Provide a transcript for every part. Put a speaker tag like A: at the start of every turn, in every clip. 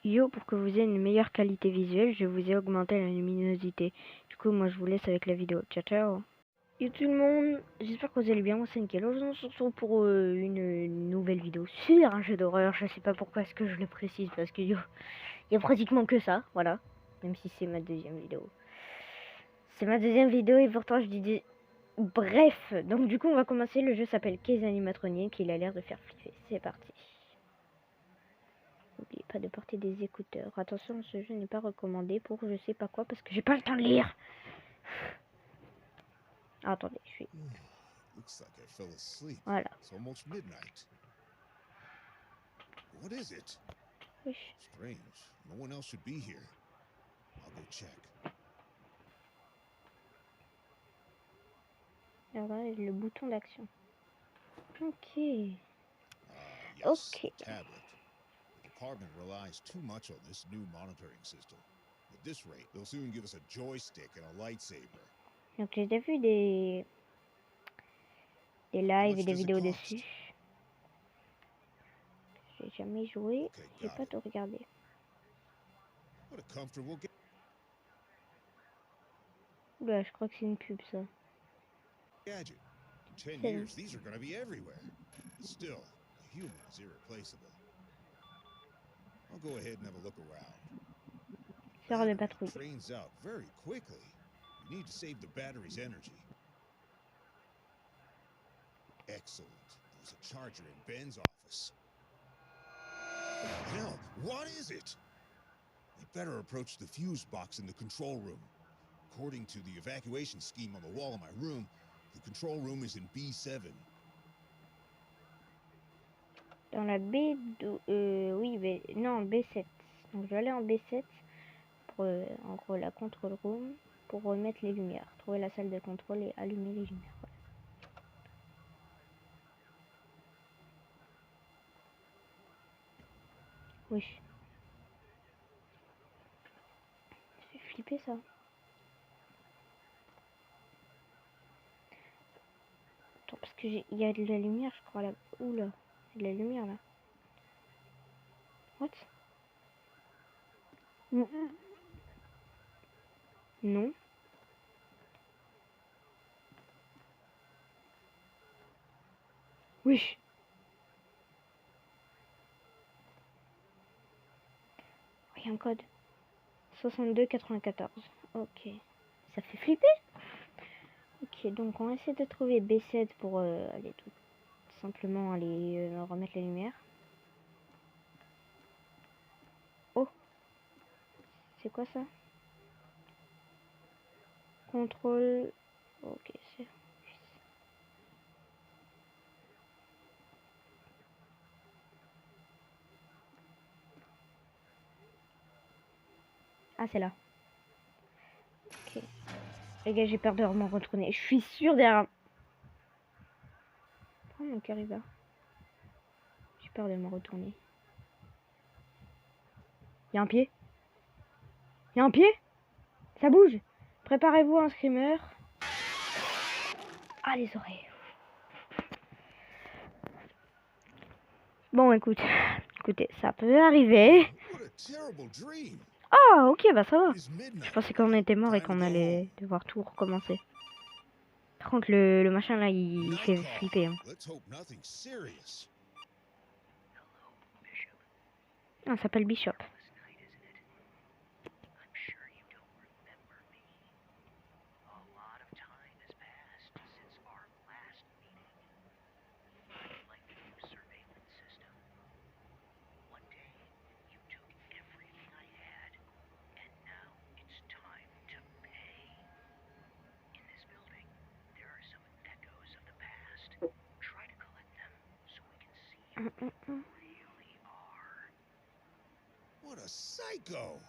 A: Yo, pour que vous ayez une meilleure qualité visuelle, je vous ai augmenté la luminosité. Du coup, moi je vous laisse avec la vidéo. Ciao ciao. Yo tout le monde, j'espère que vous allez bien. Moi c'est Nickel. Aujourd'hui on se retrouve pour une nouvelle vidéo sur un jeu d'horreur. Je sais pas pourquoi est-ce que je le précise parce que yo, y a pratiquement que ça, voilà. Même si c'est ma deuxième vidéo. C'est ma deuxième vidéo et pourtant je dis bref. Donc du coup on va commencer. Le jeu s'appelle Case Animatronic. Il a l'air de faire flipper. C'est parti. N'oubliez pas de porter des écouteurs. Attention, ce jeu n'est pas recommandé pour je sais pas quoi parce que j'ai pas le temps de lire. Ah, attendez, je suis...
B: Looks like I fell asleep.
A: Voilà.
B: It's almost midnight. What is it?
A: Oui.
B: Strange. No one else should be here. I'll go check.
A: Alors là, le bouton d'action. Ok.
B: Ah, yes.
A: Ok.
B: Tablet. The department relies too much on this new monitoring system. At this rate, they'll soon give us a joystick and a lightsaber.
A: Donc j'ai déjà vu des lives et des vidéos
B: cost?
A: dessus. J'ai jamais joué.
B: Okay,
A: J'ai
B: got
A: pas
B: it.
A: tout regardé.
B: What a comfortable
A: Bah, je crois que c'est une pub ça.
B: gadget. In 10
A: C'est
B: years, these are going to be everywhere. Still, a human is irreplaceable. I'll go ahead and have a look around.
A: sort de
B: Battery
A: patrouille.
B: drains out very quickly. We need to save the battery's energy. Excellent. There's a charger in Ben's office. Hell, what is it? We better approach the fuse box in the control room. According to the evacuation scheme on the wall of my room, the control room is in B7.
A: Dans la oui, non, B7. Donc je vais aller en B7 pour en gros la control room pour remettre les lumières. Trouver la salle de contrôle et allumer les lumières. Voilà. Oui. Ça fait flipper ça. Attends, parce que il y a de la lumière, je crois là. Oula, il y a de la lumière là. What? Non. Oui. Il y a un code. 6294. Ok. Ça fait flipper. Ok, donc on va essayer de trouver B7 pour aller tout simplement aller remettre les lumières. Oh, c'est quoi ça? Contrôle. Ok, c'est... Ah, c'est là. Ok. Les gars, j'ai peur de me retourner. Je suis sûre derrière... Oh, mon cœur il bat. J'ai peur de me retourner. Il y a un pied. Il y a un pied. Ça bouge. Préparez-vous un screamer. Ah, les oreilles. Bon, écoutez, ça peut arriver. Ah, ok, bah ça va. Je pensais qu'on était mort et qu'on allait devoir tout recommencer. Par contre, le machin là, il fait flipper. Hein. Ah, ça s'appelle Bishop.
B: What a psycho!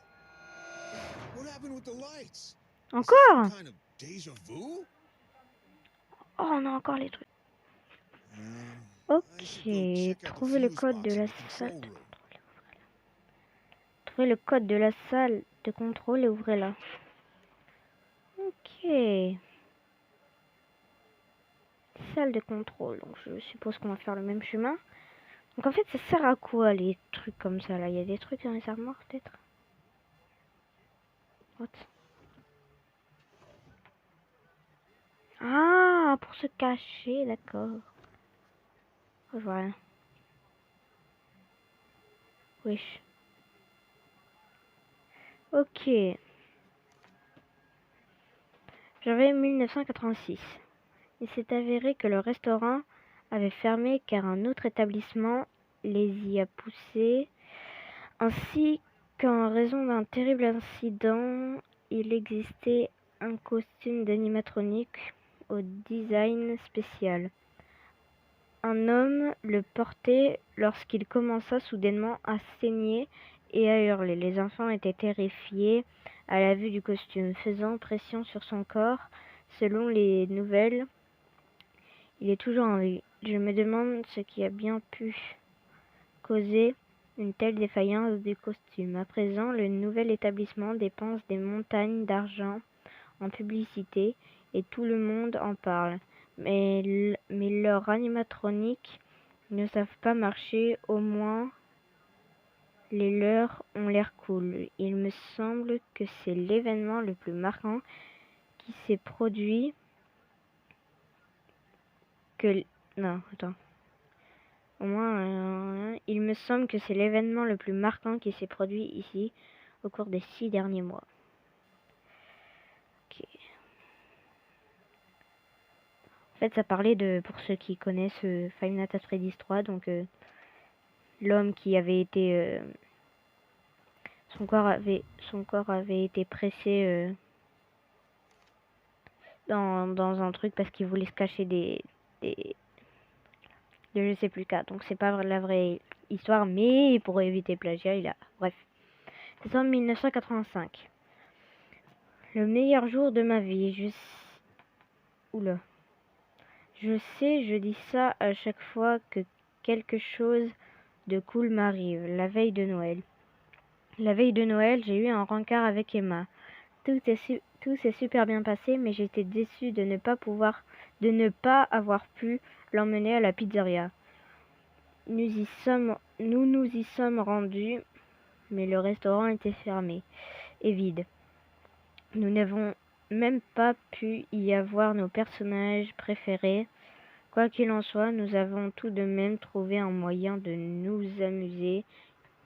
B: What happened with the lights?
A: Encore?
B: Kind of déjà vu?
A: Oh, on a encore les trucs. Ok, trouver le code de la salle. Trouvez le code de la salle de contrôle et ouvrez-la. Ok. Salle de contrôle. Donc je suppose qu'on va faire le même chemin. Donc en fait, ça sert à quoi les trucs comme ça là? Il y a des trucs dans les armoires peut-être? What? Ah, pour se cacher, d'accord. Oh, je vois rien. Wesh. Ok. Janvier 1986. Il s'est avéré que le restaurant avait fermé car un autre établissement les y a poussés, ainsi qu'en raison d'un terrible incident, il existait un costume d'animatronique au design spécial. Un homme le portait lorsqu'il commença soudainement à saigner et à hurler. Les enfants étaient terrifiés à la vue du costume, faisant pression sur son corps. Selon les nouvelles, il est toujours en vie. Je me demande ce qui a bien pu causer une telle défaillance du costume. À présent, le nouvel établissement dépense des montagnes d'argent en publicité et tout le monde en parle. Mais leurs animatroniques ne savent pas marcher, au moins les leurs ont l'air cool. Il me semble que c'est l'événement le plus marquant qui s'est produit que... Non, attends. Au moins, il me semble que c'est l'événement le plus marquant qui s'est produit ici au cours des 6 derniers mois. Ok. En fait, ça parlait de, pour ceux qui connaissent Five Nights at Freddy's 3, donc l'homme qui avait été... son corps avait été pressé dans un truc parce qu'il voulait se cacher des de je sais plus quoi. Donc c'est pas la vraie histoire, mais pour éviter plagiat, il a... Bref. C'est en 1985. Le meilleur jour de ma vie. Oula. Je sais, je dis ça à chaque fois que quelque chose de cool m'arrive. La veille de Noël. La veille de Noël, j'ai eu un rencard avec Emma. Tout s'est super bien passé, mais j'étais déçue de ne pas avoir pu l'emmener à la pizzeria. Nous nous y sommes rendus, mais le restaurant était fermé et vide. Nous n'avons même pas pu y avoir nos personnages préférés. Quoi qu'il en soit, nous avons tout de même trouvé un moyen de nous amuser.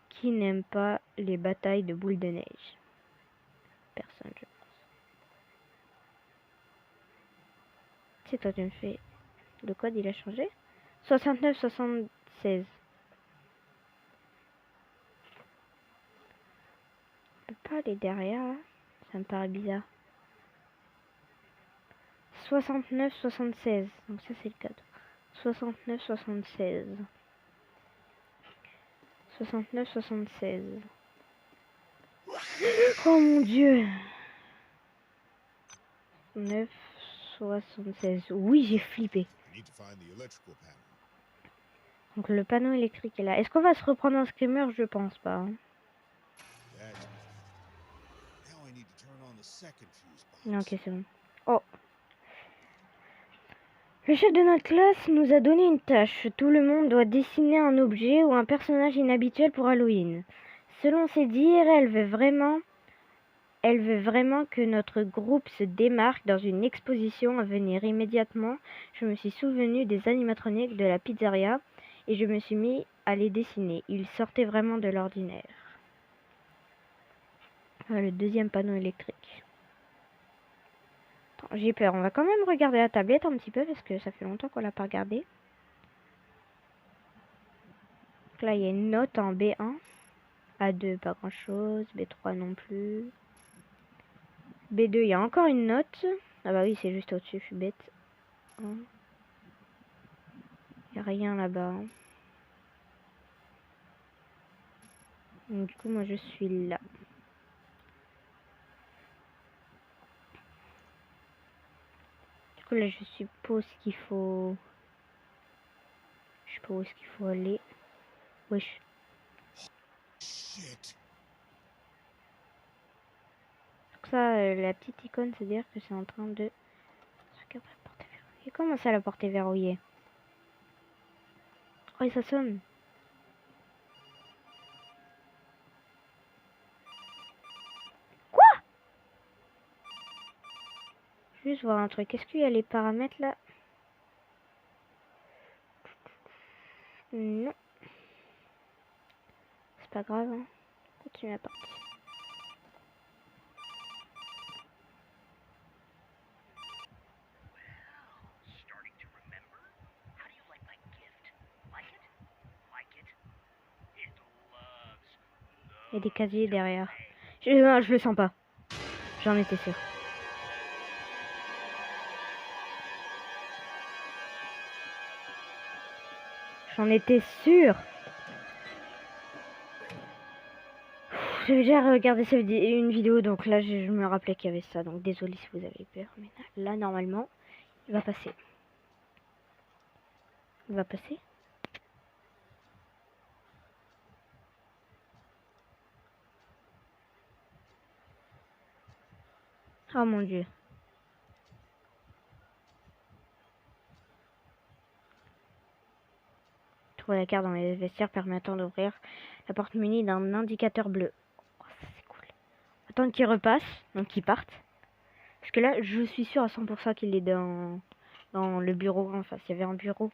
A: Qui n'aime pas les batailles de boules de neige? Personne, je pense. C'est toi, tu me fais... Le code, il a changé? 69-76. Je peux pas aller derrière, là? Ça me paraît bizarre. 69-76. Donc ça, c'est le code. 69-76. 69-76. Oh mon dieu! 9-76. Oui, j'ai flippé. Donc le panneau électrique est là. Est-ce qu'on va se reprendre un screamer? Je pense pas. Hein. Ok, c'est bon. Oh. Le chef de notre classe nous a donné une tâche. Tout le monde doit dessiner un objet ou un personnage inhabituel pour Halloween. Selon ses dires, elle veut vraiment que notre groupe se démarque dans une exposition à venir immédiatement. Je me suis souvenu des animatroniques de la pizzeria et je me suis mis à les dessiner. Ils sortaient vraiment de l'ordinaire. Voilà le deuxième panneau électrique. J'ai peur. On va quand même regarder la tablette un petit peu parce que ça fait longtemps qu'on l'a pas regardé. Donc là, il y a une note en B1. A2, pas grand chose. B3 non plus. B2, il y a encore une note. Ah bah oui, c'est juste au-dessus, je suis bête. Il n'y a rien là-bas. Donc, du coup, moi, je suis là. Du coup, là, je suppose qu'il faut... Je sais pas où est-ce qu'il faut aller. Wesh. Donc ça, la petite icône, c'est dire que c'est en train de... Et comment ça, la porte est verrouillée? Oh, et ça sonne. Juste voir un truc. Est-ce qu'il y a les paramètres là? Non. C'est pas grave. Hein. Continue la partie. Il y a des casiers derrière. Non, je le sens pas. J'en étais sûr. J'en étais sûr. J'avais déjà regardé une vidéo, donc là je me rappelais qu'il y avait ça. Donc désolé si vous avez peur, mais là normalement il va passer. Il va passer. Oh mon dieu. Trouver la carte dans les vestiaires permettant d'ouvrir la porte munie d'un indicateur bleu. Oh, ça c'est cool. Attendre qu'il repasse, donc qu'il parte. Parce que là, je suis sûr à 100% qu'il est dans le bureau. Enfin, s'il y avait un bureau.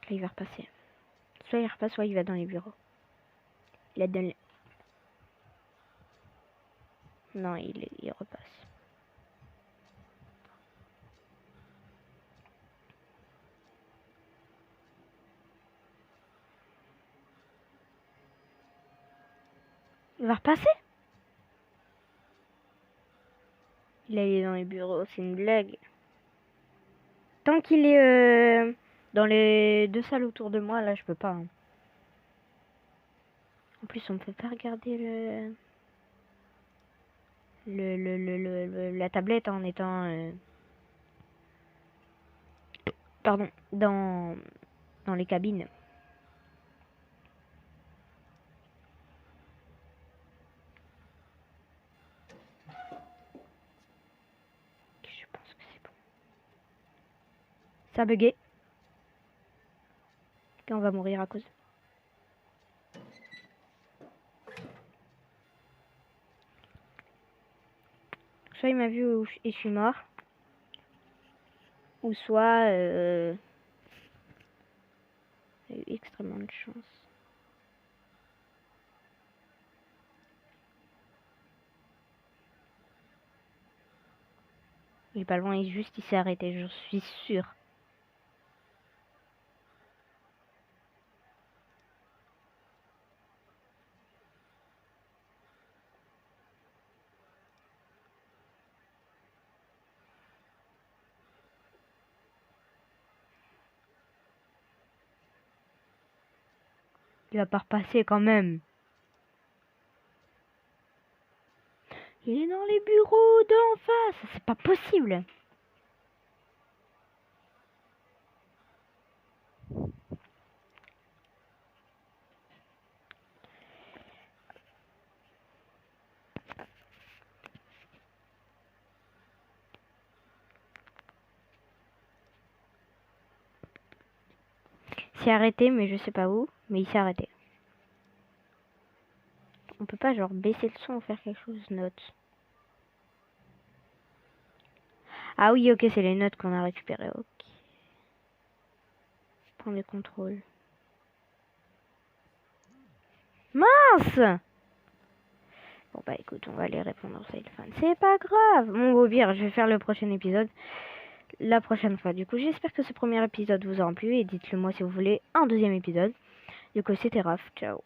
A: Là, il va repasser. Soit il repasse, soit il va dans les bureaux. Il est dans les... Non, il repasse. Il va repasser? Il est dans les bureaux, c'est une blague. Tant qu'il est dans les deux salles autour de moi, là, je peux pas. Hein. En plus, on peut pas regarder la tablette en étant... Pardon, dans les cabines. Je pense que c'est bon. Ça a bugué. Et on va mourir à cause. Soit il m'a vu et je suis mort. Ou soit... il a eu extrêmement de chance. Il est pas loin, il s'est arrêté, je suis sûre. Il va pas repasser quand même. Il est dans les bureaux d'en face. C'est pas possible. Il s'est arrêté, mais je sais pas où. Mais il s'est arrêté. On peut pas genre baisser le son ou faire quelque chose, notes. Ah oui, ok, c'est les notes qu'on a récupérées, ok. Prendre le contrôle. Mince! Bon bah écoute, on va aller répondre au téléphone. C'est pas grave. Bon, au pire, je vais faire le prochain épisode la prochaine fois. Du coup, j'espère que ce premier épisode vous aura plu et dites-le moi si vous voulez un deuxième épisode. Du coup, c'était Raph. Ciao.